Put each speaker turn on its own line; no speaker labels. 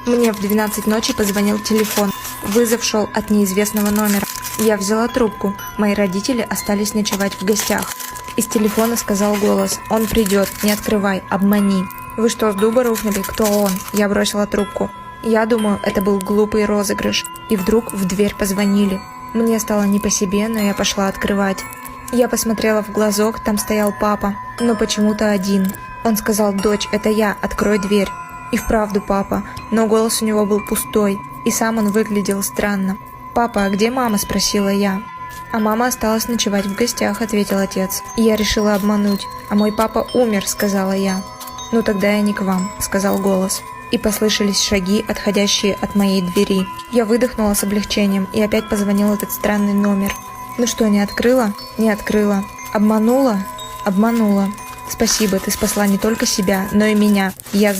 Мне в 12 ночи позвонил телефон. Вызов шел от неизвестного номера. Я взяла трубку. Мои родители остались ночевать в гостях. Из телефона сказал голос: «Он придет, не открывай, обмани». «Вы что, с дуба рухнули? Кто он?» Я бросила трубку. Я думаю, это был глупый розыгрыш. И вдруг в дверь позвонили. Мне стало не по себе, но я пошла открывать. Я посмотрела в глазок, там стоял папа, но почему-то один. Он сказал: «Дочь, это я, открой дверь». И вправду папа, но голос у него был пустой, и сам он выглядел странно. «Папа, а где мама?» – спросила я. «А мама осталась ночевать в гостях», – ответил отец. И я решила обмануть. «А мой папа умер», – сказала я. «Ну тогда я не к вам», – сказал голос. И послышались шаги, отходящие от моей двери. Я выдохнула с облегчением, и опять позвонил этот странный номер. «Ну что, не открыла?» «Не открыла». «Обманула?» «Обманула». «Спасибо, ты спасла не только себя, но и меня. Я